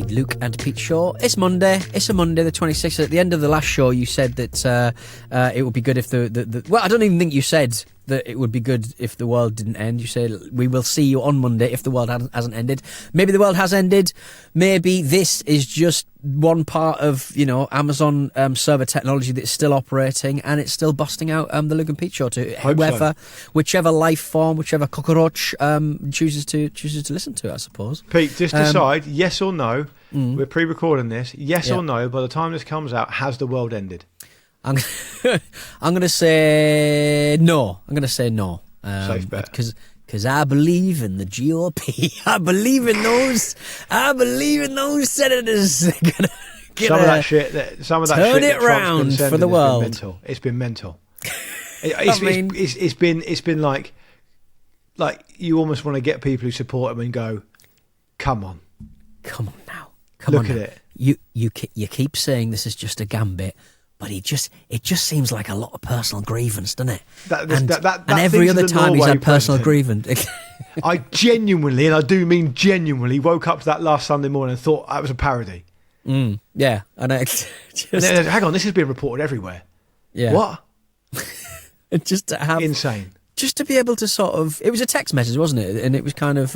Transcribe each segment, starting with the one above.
Luke and Pete show. It's Monday. It's a Monday, the 26th. At the end of the last show, you said that it would be good if the well, I don't even think you said that it would be good if the world didn't end. You said we will see you on Monday if the world hasn't ended. Maybe the world has ended. Maybe this is just one part of, you know, Amazon server technology that's still operating and it's still busting out the Luke and Pete show to whoever, whichever life form, whichever cockroach chooses to listen to it, I suppose. Pete, just decide yes or no. We're pre-recording this. Yes or no. By the time this comes out, has the world ended? I'm going to say no. I'm going to say no. Safe bet. Because I believe in the GOP. I believe in those senators. Some of that shit it round for the world. It's been mental. It's been like you almost want to get people who support him and go, come on now. Look at it. You keep saying this is just a gambit. But it just seems like a lot of personal grievance, doesn't it? And every other time he's had personal grievance. I genuinely, and I do mean genuinely, woke up to that last Sunday morning and thought that was a parody. Yeah, and hang on, this has been reported everywhere. Yeah, what? Just to have insane. Just to be able to sort of, it was a text message, wasn't it? And it was kind of.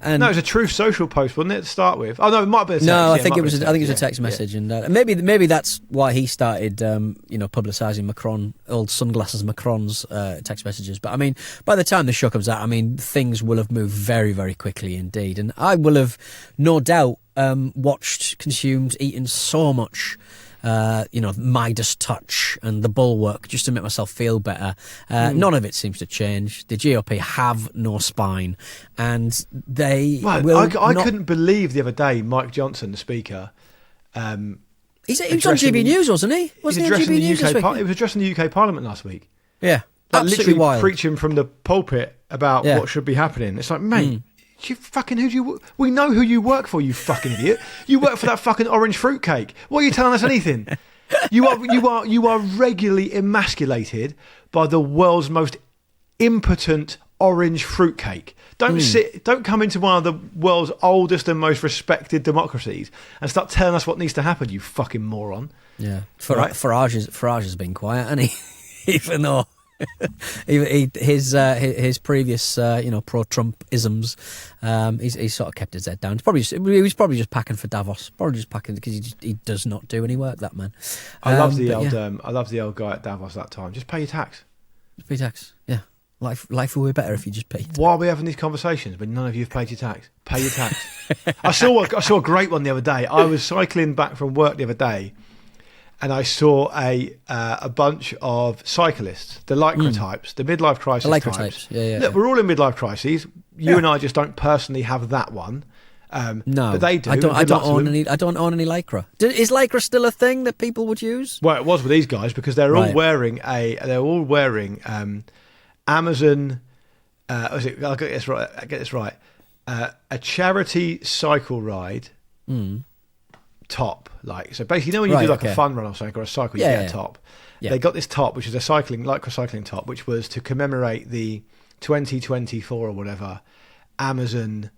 And no, it was a Truth Social post, wasn't it, to start with? Oh no, it might have been a text. No, I think it was a text message, and maybe that's why he started, publicising Macron, old sunglasses Macron's text messages. But I mean, by the time the show comes out, I mean, things will have moved very, very quickly indeed, and I will have no doubt watched, consumed, eaten so much. Midas touch and the bulwark just to make myself feel better. None of it seems to change. The GOP have no spine, and they will. I couldn't believe the other day Mike Johnson, the speaker. He was on GB News, wasn't he? Wasn't he on GB News this week? He was addressing the UK Parliament last week. Yeah, absolutely literally wild. Preaching from the pulpit about what should be happening. It's like, mate. We know who you work for, you fucking idiot. You work for that fucking orange fruitcake. Why are you telling us anything? You are regularly emasculated by the world's most impotent orange fruitcake. Don't come into one of the world's oldest and most respected democracies and start telling us what needs to happen, you fucking moron. Yeah. Farage has been quiet, hasn't he? Even though his previous pro-Trump isms, he's sort of kept his head down. He was probably just packing for Davos. Probably just packing because he does not do any work, that man. I love the old guy at Davos that time. Just pay your tax. Pay tax. Yeah. Life will be better if you just paid. Why are we having these conversations when none of you have paid your tax? Pay your tax. I saw a great one the other day. I was cycling back from work the other day, and I saw a bunch of cyclists, the Lycra types, the midlife crisis types. Yeah. Look, we're all in midlife crises. You and I just don't personally have that one. No, but they do. I don't own any Lycra. Is Lycra still a thing that people would use? Well, it was with these guys because they're all wearing Amazon. I'll get this right. A charity cycle ride. Top, so basically, when you do a fun run or something or a cycle, you get a top. They got this top, which is a Lycra cycling top, which was to commemorate the 2024 or whatever Amazon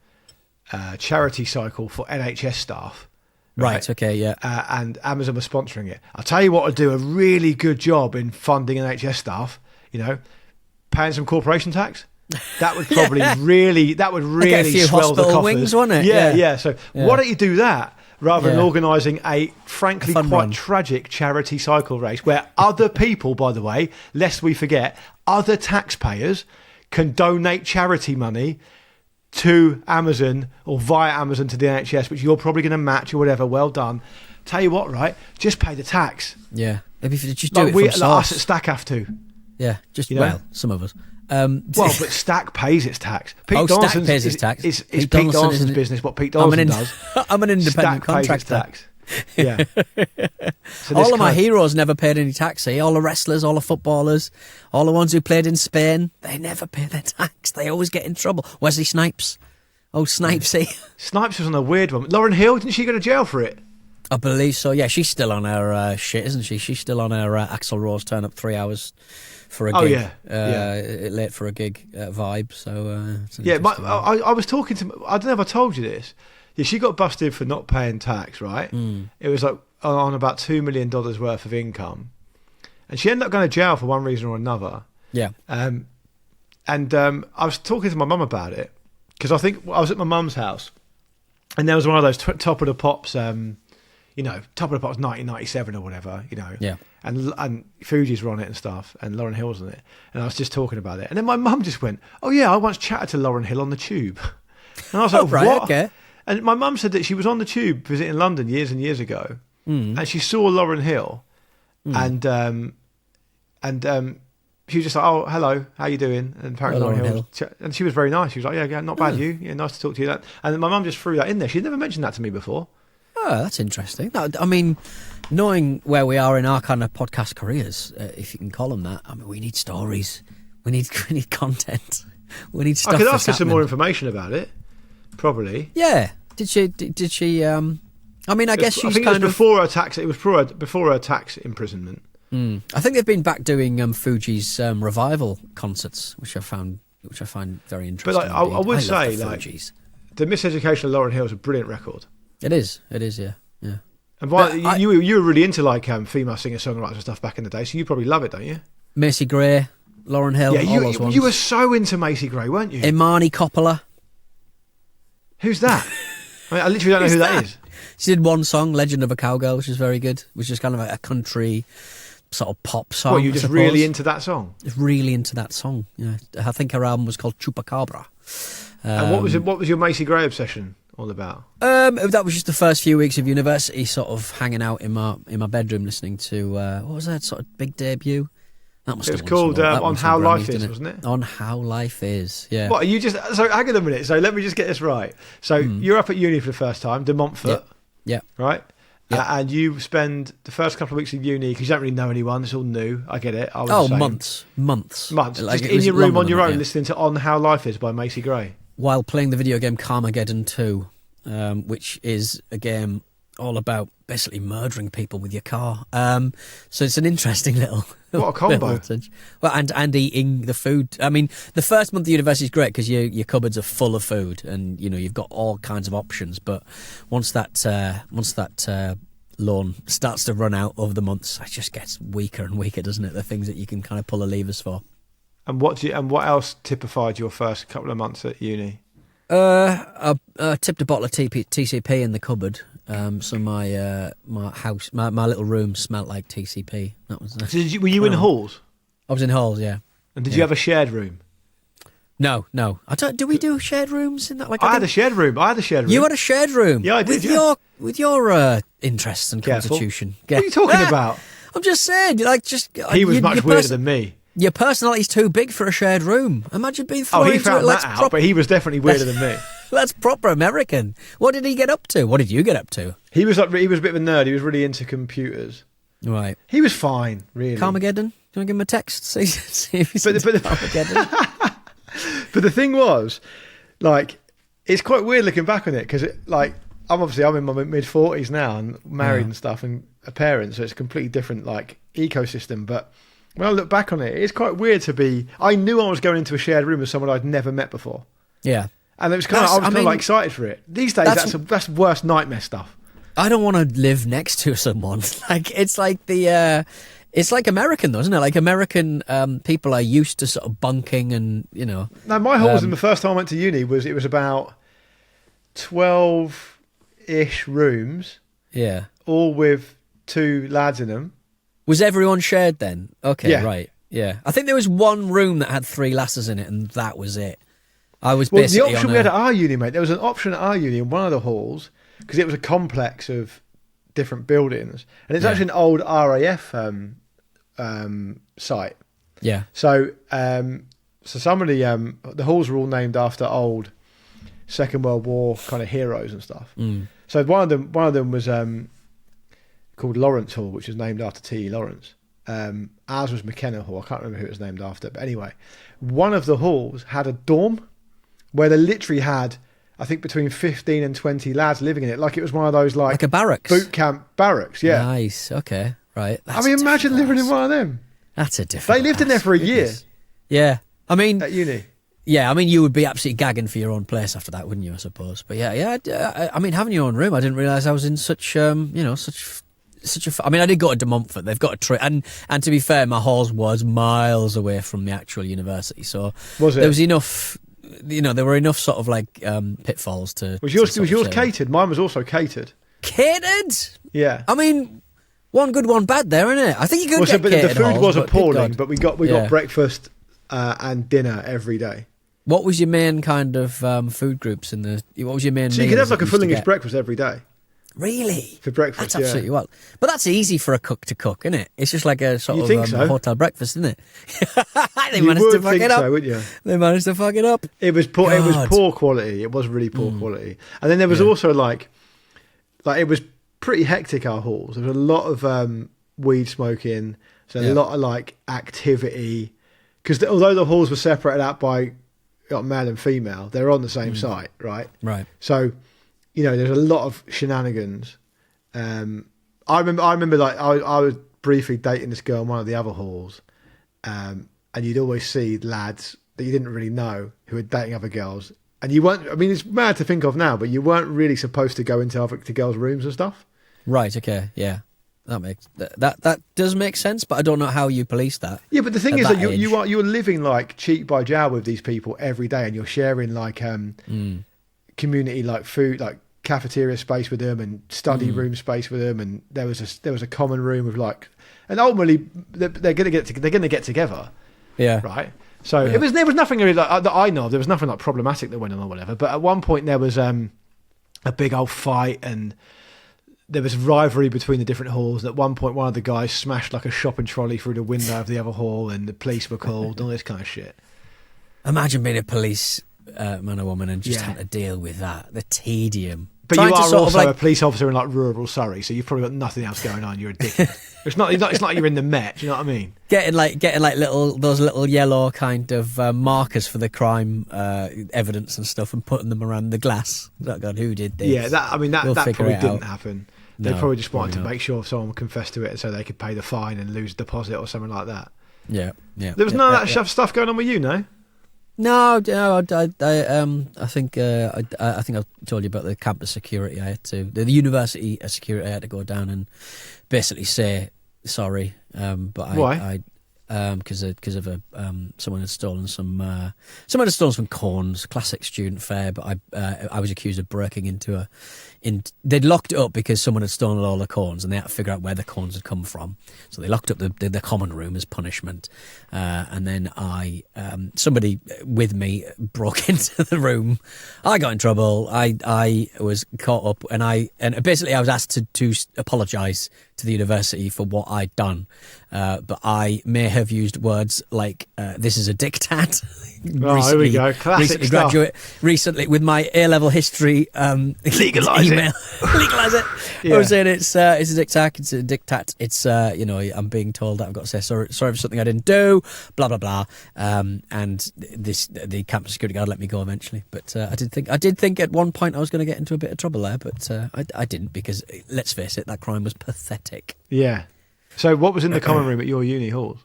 charity cycle for NHS staff. Right. Okay. Yeah. And Amazon was sponsoring it. I'll tell you what would do a really good job in funding NHS staff. Paying some corporation tax. That would probably really swell the coffers. Wings, wouldn't it? Yeah. So why don't you do that? Rather than organising a, frankly, quite tragic charity cycle race where other people, by the way, lest we forget, other taxpayers can donate charity money to Amazon or via Amazon to the NHS, which you're probably going to match or whatever. Well done. Tell you what, right? Just pay the tax. Yeah. Maybe if you just do it from source. Us at Stack have to. Yeah. Some of us. But Stack pays its tax. Stack pays its tax. It's Pete Donaldson's business what Pete Donaldson does. I'm an independent contractor. Yeah. All of my heroes never paid any tax. All the wrestlers, all the footballers, all the ones who played in Spain, they never pay their tax. They always get in trouble. Wesley Snipes. Oh, Snipesy. Snipes was on a weird one. Lauren Hill, didn't she go to jail for it? I believe so. Yeah, she's still on her shit, isn't she? She's still on her Axl Rose turn up 3 hours for a gig. Late for a gig vibe. So I was talking to. I don't know if I told you this. Yeah, she got busted for not paying tax, right? It was like on about $2 million worth of income. And she ended up going to jail for one reason or another. Yeah. And I was talking to my mum about it because I think I was at my mum's house and there was one of those Top of the Pops, Top of the Pops 1997 or whatever, Yeah. And Fugees were on it and stuff, and Lauryn Hill was on it. And I was just talking about it. And then my mum just went, "Oh, yeah, I once chatted to Lauryn Hill on the tube." And I was like, right, "What?" Okay. And my mum said that she was on the tube visiting London years and years ago, and she saw Lauryn Hill, and she was just like, "Oh, hello, how you doing?" And apparently Hello, Lauryn Hill, and she was very nice. She was like, "Yeah, not bad, you. Yeah, nice to talk to you." And my mum just threw that in there. She'd never mentioned that to me before. Oh, that's interesting. I mean, knowing where we are in our kind of podcast careers, if you can call them that, I mean, we need stories. We need content. We need stuff. I could ask her some more information about it. Probably. Yeah. Did she? I mean, I guess she's kind of before her tax. It was before her tax imprisonment. I think they've been back doing Fugees revival concerts, which I find very interesting. But I would say, the like, Fugees. The Miseducation of Lauryn Hill is a brilliant record. It is, yeah. And you were really into like female singer-songwriters and stuff back in the day, so you probably love it, don't you? Macy Gray, Lauryn Hill, all those ones. You were so into Macy Gray, weren't you? Imani Coppola. Who's that? I literally don't know who that is. She did one song, Legend of a Cowgirl, which is very good, which is kind of a country sort of pop song. Well, you're just really into that song? Just really into that song, yeah. I think her album was called Chupacabra. And what was your Macy Gray obsession all about? That was just the first few weeks of university, sort of hanging out in my bedroom listening to what was that sort of big debut? That must. It was called On How Life Is, wasn't it? On How Life Is, yeah. What are you just? So hang on a minute. So let me just get this right. So you're up at uni for the first time, De Montfort, yeah, right? Yeah. And you spend the first couple of weeks of uni because you don't really know anyone. It's all new. I get it. Months. Like, just in was your room on your that, own, yeah. listening to On How Life Is by Macy Gray. While playing the video game Carmageddon II, which is a game all about basically murdering people with your car. So it's an interesting little... What a combo. Well, and eating the food. I mean, the first month of university is great because your cupboards are full of food and, you've got all kinds of options. But once that loan starts to run out over the months, it just gets weaker and weaker, doesn't it? The things that you can kind of pull the levers for. And what else typified your first couple of months at uni? I tipped a bottle of TCP in the cupboard. So my little room smelled like TCP. That was. So were you in halls? I was in halls, yeah. And did you have a shared room? No. I don't. Do we do shared rooms in that? Like I had a shared room. You had a shared room. Yeah, I did. With your interests and constitution. What are you talking about? I'm just saying. He was much weirder than me. Your personality's too big for a shared room. Imagine being thrown into it. He found that out, but he was definitely weirder than me. That's proper American. What did he get up to? What did you get up to? He was a bit of a nerd. He was really into computers. Right. He was fine, really. Carmageddon? Do you want to give him a text? See if he's Carmageddon. But the thing was, like, it's quite weird looking back on it because, I'm in my mid-40s now and married and stuff and a parent, so it's a completely different, ecosystem. But when I look back on it, it's quite weird to be... I knew I was going into a shared room with someone I'd never met before. Yeah. And it was I was excited for it. These days, that's worst nightmare stuff. I don't want to live next to someone. It's like American though, isn't it? Like American people are used to sort of bunking and, No, my halls in the first time I went to uni was about 12-ish rooms. Yeah. All with 2 lads in them. Was everyone shared then? Okay, yeah. Right. Yeah. I think there was one room that had 3 lasses in it and that was it. I was the option we had at our uni, mate, there was an option at our uni in one of the halls because it was a complex of different buildings and it's actually an old RAF site. Yeah. So some of the halls were all named after old Second World War kind of heroes and stuff. So one of them was called Lawrence Hall, which was named after T.E. Lawrence. Ours was McKenna Hall. I can't remember who it was named after, but anyway, one of the halls had a dorm where they literally had, I think, between 15 and 20 lads living in it. Like it was one of those like a barracks, boot camp barracks. Yeah. Nice. Okay. Right. That's imagine living in one of them. That's a different. They lived in there for a year. Yeah. I mean, at uni. Yeah, I mean, you would be absolutely gagging for your own place after that, wouldn't you? I suppose. But yeah. I mean, having your own room, I didn't realise I was in such I mean, I did go to De Montfort. They've got a trip, and to be fair, my halls was miles away from the actual university, so there was enough. There were enough sort of like pitfalls to. Was yours catered? Mine was also catered. Catered? Yeah. I mean, one good, one bad there, isn't it? I think you could get but catered the food halls, was appalling, but we got Yeah. breakfast and dinner every day. What was your main kind of food groups what was your main? So you could have like a full English breakfast every day. Really? For breakfast, That's absolutely well. But that's easy for a cook to cook, isn't it? It's just like a sort of hotel breakfast, isn't it? They managed to fuck it up. So, wouldn't you? They managed to fuck it up. It was poor. God. It was poor quality. It was really poor quality. And then there was also like it was pretty hectic. Our halls. There was a lot of weed smoking. So a lot of like activity. Because although the halls were separated out by male and female, they're on the same site, right? Right. So, there's a lot of shenanigans. I remember like I was briefly dating this girl in one of the other halls, and you'd always see lads that you didn't really know who were dating other girls, and you weren't. I mean, it's mad to think of now, but you weren't really supposed to go into to girls' rooms and stuff. Right. Okay. Yeah. That does make sense, but I don't know how you police that. Yeah, but the thing is that you're living like cheek by jowl with these people every day, and you're sharing like community like food, like cafeteria space with them, and study room space with them, and there was a common room with like, and ultimately they're gonna get together. Yeah. Right. So there was nothing really like, that I know of. There was nothing like problematic that went on or whatever. But at one point there was a big old fight, and there was rivalry between the different halls. At one point, one of the guys smashed like a shopping trolley through the window of the other hall, and the police were called, all this kind of shit. Imagine being a police man or woman and just having to deal with that, the tedium. But you are also a police officer in like rural Surrey, so you've probably got nothing else going on. You're a dick. It's not like you're in the Met. Do you know what I mean? Getting like those little yellow kind of markers for the crime evidence and stuff, and putting them around the glass. Oh God, who did this? Yeah, that probably didn't happen. They probably just wanted to make sure someone confessed to it, so they could pay the fine and lose a deposit or something like that. Yeah. There was none of that stuff going on with you, no? No, I think I've told you about the campus security. I had to the university security. I had to go down and basically say sorry. But why? Because of someone had stolen some corns, classic student fare. But I was accused of breaking into they'd locked it up because someone had stolen all the corns, and they had to figure out where the corns had come from. So they locked up the common room as punishment, and then somebody with me broke into the room. I got in trouble. I was caught up, and basically I was asked to apologise to the university for what I'd done, but I may have used words like "this is a dictat." Here we go. Classic stuff. Recently, with my A-level history, legalise it. Legalise it. Yeah. I was saying it's a dictat. It's a dictat. It's I'm being told that I've got to say sorry for something I didn't do. Blah blah blah. And the campus security guard let me go eventually. But I did think at one point I was going to get into a bit of trouble there, but I didn't, because let's face it, that crime was pathetic. Yeah. So what was in the common room at your uni halls?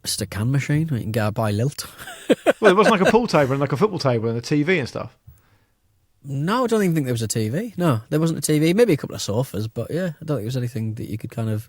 Just a can machine. You can go buy lilt. Well, it wasn't like a pool table and like a football table and a TV and stuff. No, I don't even think there was a TV. No, there wasn't a TV. Maybe a couple of sofas, but yeah, I don't think there was anything that you could kind of.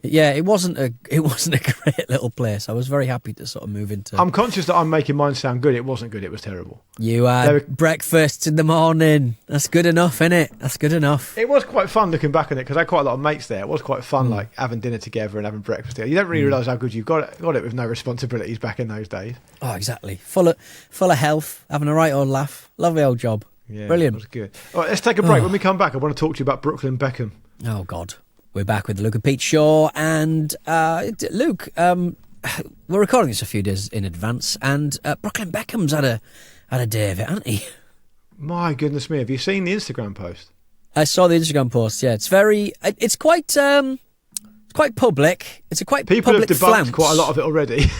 Yeah, it wasn't a great little place. I was very happy to sort of move into. I'm conscious that I'm making mine sound good. It wasn't good. It was terrible. You had breakfast in the morning. That's good enough, innit? That's good enough. It was quite fun looking back on it, because I had quite a lot of mates there. It was quite fun, like having dinner together and having breakfast together. You don't really realise how good you've got it with no responsibilities back in those days. Oh, exactly. Full of health, having a right old laugh. Lovely old job. Yeah, brilliant. It was good. All right, let's take a break. When we come back, I want to talk to you about Brooklyn Beckham. Oh God. We're back with the Luke and Pete Show, and Luke, we're recording this a few days in advance, and Brooklyn Beckham's had a day of it, hasn't he? My goodness me, have you seen the Instagram post? I saw the Instagram post. Yeah, it's quite public. It's a quite people public have debunked flounce. Quite a lot of it already.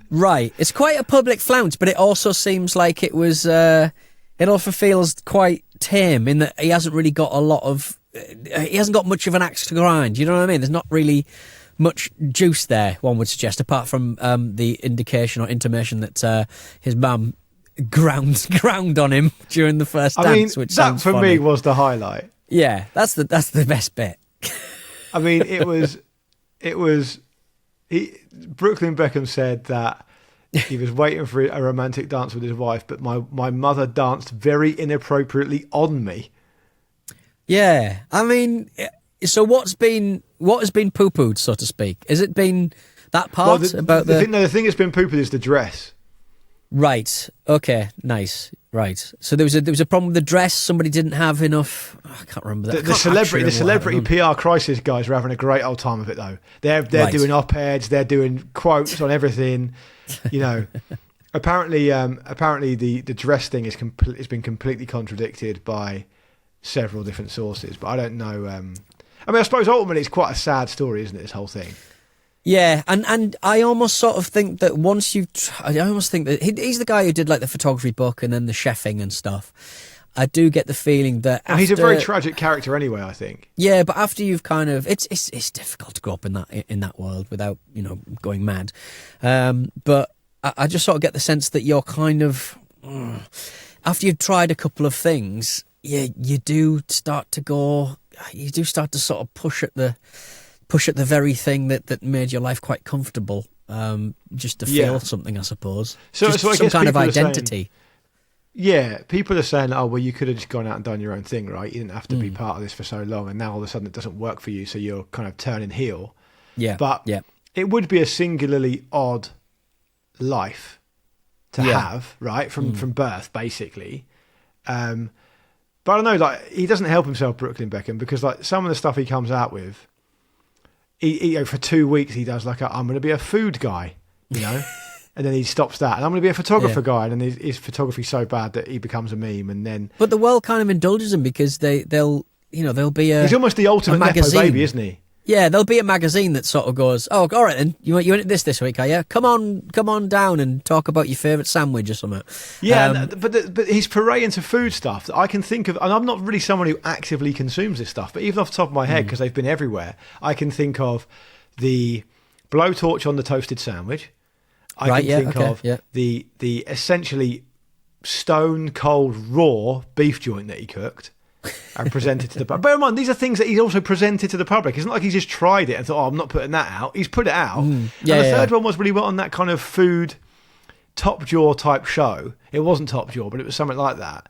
Right, it's quite a public flounce, but it also seems like it was. It also feels quite tame in that he hasn't really got a lot of. He hasn't got much of an axe to grind. You know what I mean? There's not really much juice there, one would suggest, apart from the indication or intimation that his mum ground on him during the first dance, which that for funny. me was the highlight. Yeah, that's the best bit. I mean, it was. Brooklyn Beckham said that he was waiting for a romantic dance with his wife, but my mother danced very inappropriately on me. Yeah, I mean, so what has been poo-pooed, so to speak? Has it been that part about the thing? No, the thing that's been poo-pooed is the dress. Right. Okay. Nice. Right. So there was a problem with the dress. Somebody didn't have enough. I can't remember that. The celebrity PR crisis guys are having a great old time of it though. They're doing op-eds. They're doing quotes on everything. You know. apparently the dress thing has been completely contradicted by several different sources, but I don't know. I mean, I suppose ultimately it's quite a sad story, isn't it? This whole thing. Yeah, and I almost sort of think that once I almost think that he's the guy who did like the photography book and then the chefing and stuff. I do get the feeling that he's a very tragic character anyway, I think. Yeah, but after you've kind of it's difficult to grow up in that world without going mad. But I just sort of get the sense that you're kind of after you've tried a couple of things, you do start to sort of push at the very thing that made your life quite comfortable, just to feel something, I suppose. So I guess some kind of identity. People are saying, oh, well, you could have just gone out and done your own thing, right? You didn't have to be part of this for so long, and now all of a sudden it doesn't work for you, so you're kind of turning heel. Yeah. But it would be a singularly odd life to have, right? From birth, basically. But I don't know, like, he doesn't help himself, Brooklyn Beckham, because like some of the stuff he comes out with, he for 2 weeks he does like I'm going to be a food guy, and then he stops that, and I'm going to be a photographer guy, and then his photography's so bad that he becomes a meme, and then. But the world kind of indulges him because they'll be a. He's almost the ultimate nepo baby, isn't he? Yeah, there'll be a magazine that sort of goes, oh, all right then, you went this week, are you? Come on down and talk about your favourite sandwich or something. Yeah, but he's foray into food stuff that I can think of, and I'm not really someone who actively consumes this stuff, but even off the top of my head, because they've been everywhere, I can think of the blowtorch on the toasted sandwich. I can think of the essentially stone cold raw beef joint that he cooked. And presented to the public. Bear in mind, these are things that he's also presented to the public. It's not like he's just tried it and thought, oh, I'm not putting that out. He's put it out. And the third one was really well on that kind of food top jaw type show. It wasn't top jaw, but it was something like that.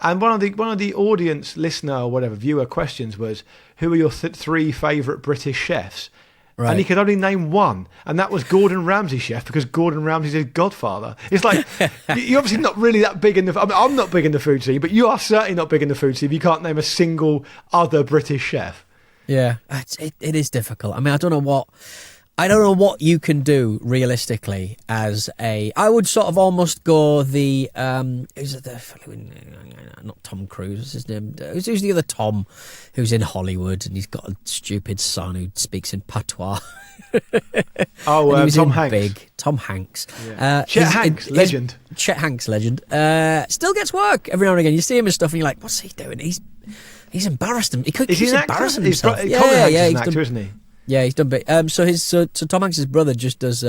And one of the audience listener or whatever viewer questions was, who are your three favourite British chefs? Right. And he could only name one, and that was Gordon Ramsay's chef, because Gordon Ramsay's his godfather. It's like, you're obviously not really that big in the... I mean, I'm not big in the food scene, but you are certainly not big in the food scene if you can't name a single other British chef. Yeah, it is difficult. I mean, I don't know what you can do realistically as a... I would sort of almost go the... who's not Tom Cruise, what's his name? Who's the other Tom who's in Hollywood and he's got a stupid son who speaks in patois? Tom Hanks. Big. Tom Hanks. Yeah. Chet Hanks, legend. Chet Hanks, legend. Still gets work every now and again. You see him and stuff and you're like, what's he doing? He's embarrassed him. He's embarrassing himself. Colin Hanks is an actor, isn't he? Yeah, he's done bit. So Tom Hanks' brother just does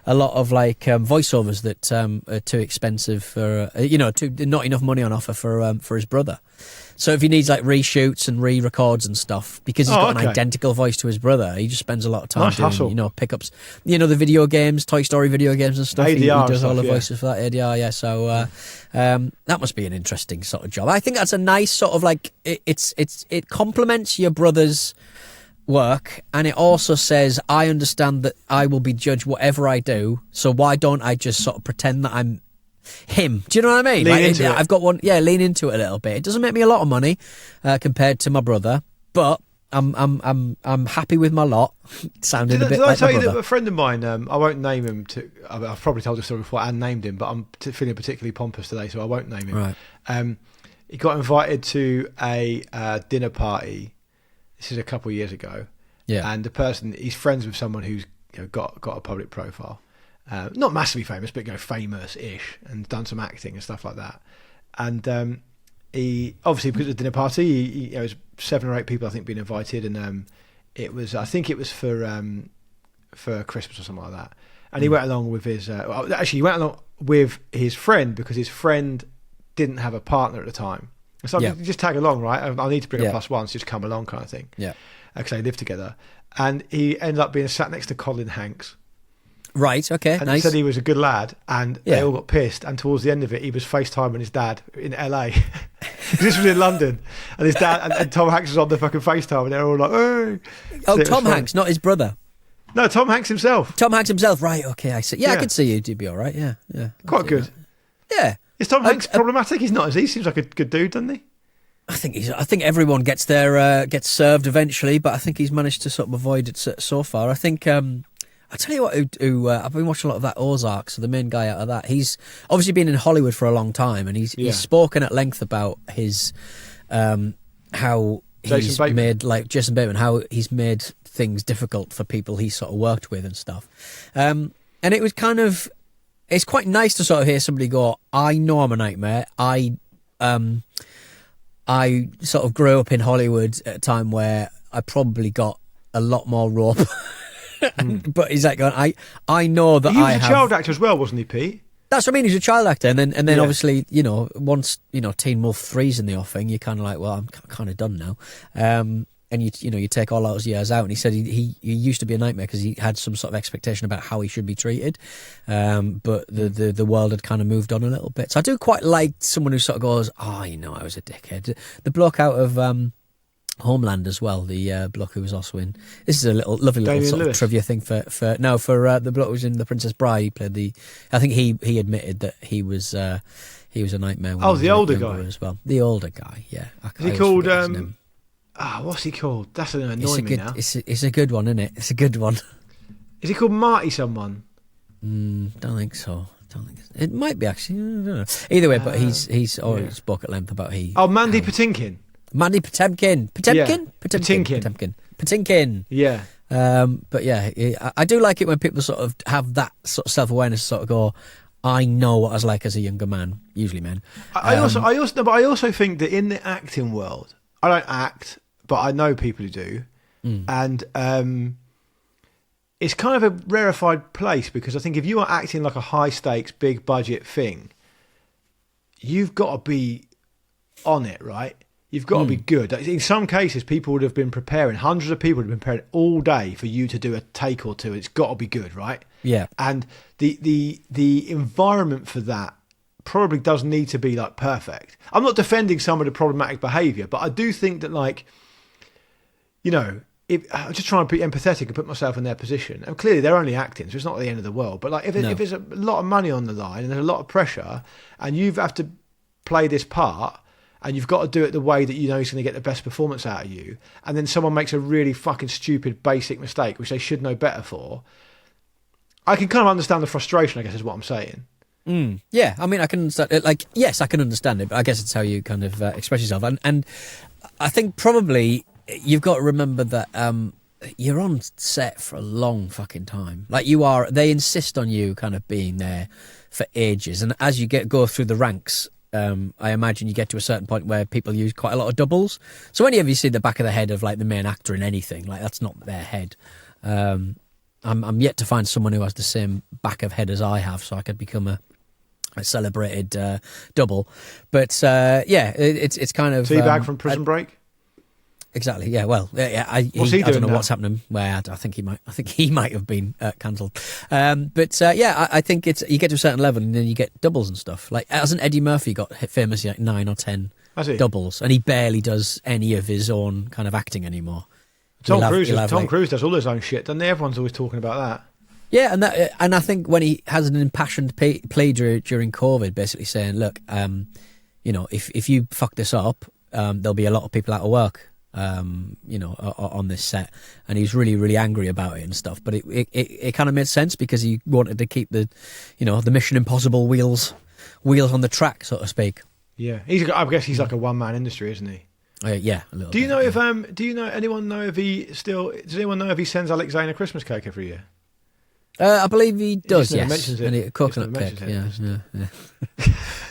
a lot of like voiceovers that are too expensive for not enough money on offer for his brother. So if he needs like reshoots and re-records and stuff, because he's got an identical voice to his brother, he just spends a lot of time doing pickups. The video games, Toy Story video games and stuff. ADR he does stuff, all the voices for that ADR. Yeah, so that must be an interesting sort of job. I think that's a nice sort of like it complements your brother's work, and it also says, I understand that I will be judged whatever I do, so why don't I just sort of pretend that I'm him? Do you know what I mean? I've got one. Yeah, lean into it a little bit. It doesn't make me a lot of money compared to my brother, but I'm happy with my lot. Sounding a bit like my brother. Did I tell you that a friend of mine? I won't name him. I've probably told the story before and named him, but I'm feeling particularly pompous today, so I won't name him. Right. He got invited to a dinner party. This is a couple of years ago. Yeah. And the person, he's friends with someone who's got a public profile. Not massively famous, but famous-ish, and done some acting and stuff like that. And he, obviously, because of the dinner party, he was 7 or 8 people, I think, being invited, and it was, I think it was for Christmas or something like that. And he went along with his, he went along with his friend because his friend didn't have a partner at the time. And so you just tag along, right? I'll need to bring a +1, so just come along kind of thing. Yeah. Because they live together. And he ended up being sat next to Colin Hanks. Right, okay, and nice. He said he was a good lad, and they all got pissed. And towards the end of it, he was FaceTiming his dad in LA. This was in London, and his dad and Tom Hanks was on the fucking FaceTime, and they're all like, "Hey!" Oh, Tom Hanks, not his brother. No, Tom Hanks himself. Tom Hanks himself, right? Okay, I see. Yeah, I could see you'd be all right. Yeah. Quite good. Yeah. Is Tom Hanks problematic? He's not, as he seems like a good dude, doesn't he? I think everyone gets served eventually, but I think he's managed to sort of avoid it so far. I think. I tell you what, I've been watching a lot of that Ozark, so the main guy out of that, he's obviously been in Hollywood for a long time, and he's spoken at length about his how he's made, like Jason Bateman, how he's made things difficult for people he sort of worked with and stuff. And it was it's quite nice to sort of hear somebody go, I know I'm a nightmare. I sort of grew up in Hollywood at a time where I probably got a lot more rope. But he's like going, I know that he was a child actor as well, wasn't he, Pete? That's what I mean. He's a child actor, and then obviously, once Teen Wolf 3's in the offing, you're kind of like, well, I'm kind of done now. And you take all those years out, and he said he used to be a nightmare because he had some sort of expectation about how he should be treated, but the world had kind of moved on a little bit. So I do quite like someone who sort of goes, I was a dickhead. The bloke out of Homeland as well, the bloke who was also in. This is a lovely little Damian sort Lewis. of trivia thing for the bloke who was in The Princess Bride. He played I think he admitted that he was a nightmare. Oh, the older guy as well. The older guy, yeah. Is he called? What's he called? That's going to annoy me now. It's a good one, isn't it? It's a good one. Is he called Marty someone? Don't think so. It might be actually. I don't know. Either way, but he's already spoke at length about Mandy Patinkin. Mandy Patinkin. Patinkin. Yeah. But yeah, I do like it when people sort of have that sort of self-awareness, sort of go, I know what I was like as a younger man, usually men. I also think that in the acting world, I don't act, but I know people who do, and it's kind of a rarefied place because I think if you are acting like a high-stakes, big-budget thing, you've got to be on it, right? You've got to be good. In some cases, people would have been preparing. Hundreds of people would have been preparing all day for you to do a take or two. It's got to be good, right? Yeah. And the environment for that probably does need to be like perfect. I'm not defending some of the problematic behaviour, but I do think that I'm just trying to be empathetic and put myself in their position. And clearly, they're only acting, so it's not the end of the world. But if there's a lot of money on the line and there's a lot of pressure, and you have to play this part. And you've got to do it the way that you know he's going to get the best performance out of you. And then someone makes a really fucking stupid, basic mistake, which they should know better for. I can kind of understand the frustration, I guess, is what I'm saying. Yeah, I mean, I can understand it. Yes, I can understand it, but I guess it's how you kind of express yourself. And I think probably you've got to remember that you're on set for a long fucking time. Like you are, they insist on you kind of being there for ages. And as you go through the ranks, I imagine you get to a certain point where people use quite a lot of doubles. So whenever you see the back of the head of like the main actor in anything, like that's not their head. I'm yet to find someone who has the same back of head as I have, so I could become a celebrated double. But it's kind of Teabag from Prison Break. Exactly. Yeah. Well. Yeah. I don't know what's happening. Where I think he might have been cancelled. I think it's you get to a certain level and then you get doubles and stuff. Like hasn't Eddie Murphy got famously like 9 or 10 doubles, and he barely does any of his own kind of acting anymore. Tom Cruise does all his own shit, doesn't he? Everyone's always talking about that. Yeah, and I think when he has an impassioned plea during COVID, basically saying, look, if you fuck this up, there'll be a lot of people out of work. On this set, and he's really, really angry about it and stuff. But it kind of made sense because he wanted to keep the Mission Impossible wheels on the track, so to speak. Yeah, I guess he's like a one-man industry, isn't he? Yeah, a little. Do you know if anyone know if he still? Does anyone know if he sends Alex Zane a Christmas cake every year? I believe he does. He yes, mentions it. And a coconut cake. Yeah.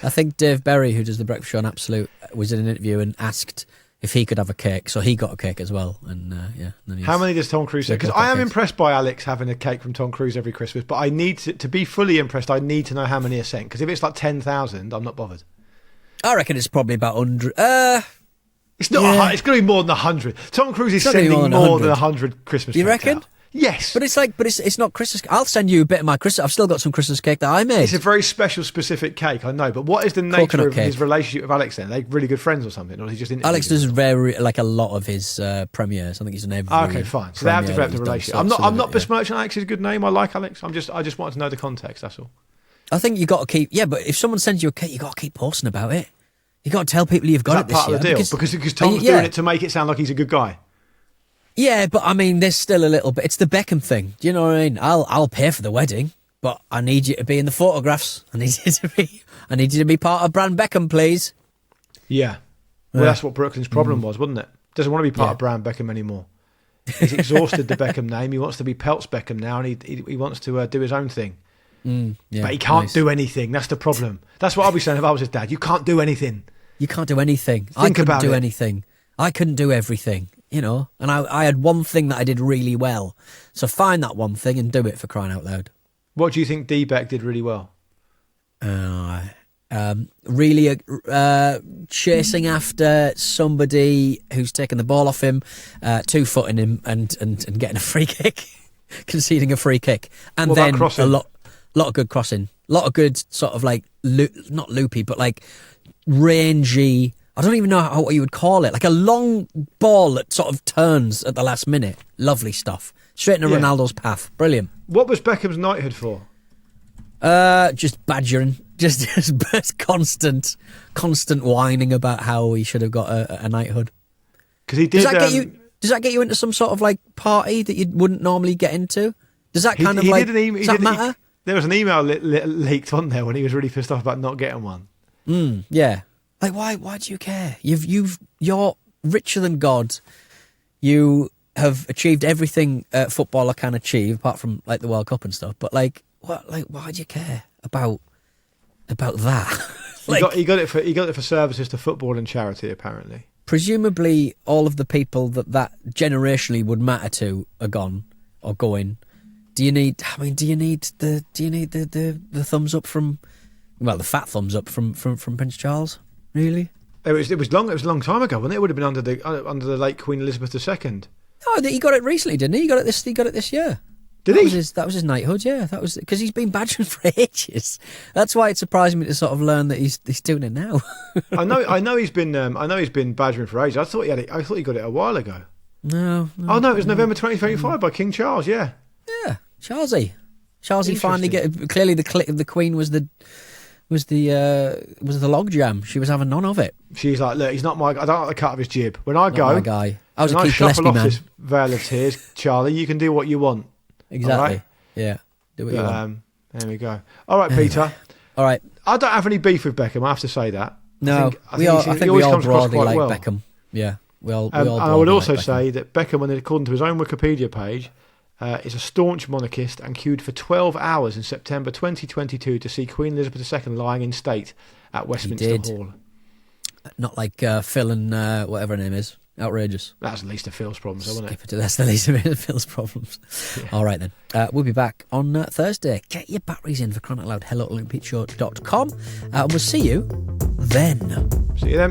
I think Dave Berry, who does the Breakfast Show on Absolute, was in an interview and asked if he could have a cake. So he got a cake as well. And then how many does Tom Cruise say? Because I am impressed by Alex having a cake from Tom Cruise every Christmas, but I need to be fully impressed. I need to know how many are sent. Because if it's like 10,000, I'm not bothered. I reckon it's probably about 100. It's not. It's going to be more than 100. Tom Cruise is sending more than 100 Christmas. You reckon? Out. Yes, but it's not Christmas. I'll send you a bit of my Christmas. I've still got some Christmas cake that I made. It's a very special, specific cake. I know, but what is the nature of his relationship with Alex? Then are they really good friends or something, or is he just Alex does a lot of his premieres. I think he's done every. Okay, fine. So they have developed a relationship. I'm not besmirching Alex's good name. I like Alex. I just wanted to know the context. That's all. I think you got to keep. Yeah, but if someone sends you a cake, you got to keep posting about it. You got to tell people you've got it this year. Part of the deal because Tom's doing it to make it sound like he's a good guy. Yeah, but I mean, there's still a little bit. It's the Beckham thing. Do you know what I mean? I'll pay for the wedding, but I need you to be in the photographs. I need you to be part of Brand Beckham, please. Yeah. Well, that's what Brooklyn's problem was, wasn't it? Doesn't want to be part of Brand Beckham anymore. He's exhausted the Beckham name. He wants to be Peltz Beckham now, and he wants to do his own thing. But he can't do anything. That's the problem. That's what I'll be saying if I was his dad. You can't do anything. You can't do anything. I couldn't do anything. I couldn't do everything. You know, and I had one thing that I did really well. So find that one thing and do it, for crying out loud. What do you think D-Beck did really well? Really chasing after somebody who's taken the ball off him, 2-footing him and getting a free kick, conceding a free kick. And what then about a lot of good crossing. A lot of good sort of like, not loopy, but like rangy... I don't even know what you would call it. Like a long ball that sort of turns at the last minute. Lovely stuff. Straight into Ronaldo's path. Brilliant. What was Beckham's knighthood for? Just badgering. Just constant whining about how he should have got a knighthood. Because he did. Does that get you into some sort of like party that you wouldn't normally get into? Does that kind of like... Does that matter? There was an email leaked on there when he was really pissed off about not getting one. Yeah. Like, why do you care? You're richer than God. You have achieved everything a footballer can achieve, apart from like the World Cup and stuff. But like, what? Like, why do you care about that? Like, he got it for services to football and charity, apparently. Presumably, all of the people that generationally would matter to are gone or going. Do you need the thumbs up from? Well, the fat thumbs up from Prince Charles. Really? It was a long time ago, wasn't it? It would have been under the late Queen Elizabeth II. Oh, he got it recently, didn't he? He got it this year. Did he? That was his knighthood. Yeah, that was because he's been badgering for ages. That's why it surprised me to sort of learn that he's doing it now. I know he's been badgering for ages. I thought he got it a while ago. No. Oh no, it was November 2025 by King Charles. Yeah. Yeah, Charlesy finally clearly the Queen was the logjam. She was having none of it. She's like, look, he's not my. I don't like the cut of his jib. When I go, my guy. I was a Keith shuffle Gillespie off man. this veil of tears, Charlie. You can do what you want. Exactly. Right? Yeah. Do what you want. There we go. All right, Peter. All right. I don't have any beef with Beckham. I have to say that. No, I think we all broadly like Beckham. Yeah, we all. And I would also say that Beckham, according to his own Wikipedia page, is a staunch monarchist and queued for 12 hours in September 2022 to see Queen Elizabeth II lying in state at Westminster Hall. Not like Phil and whatever her name is. Outrageous. That's the least of Phil's problems, isn't it? That's the least of Phil's problems. Yeah. All right, then. We'll be back on Thursday. Get your batteries in for crying out loud. hello@olympicshow.com. And we'll see you then. See you then.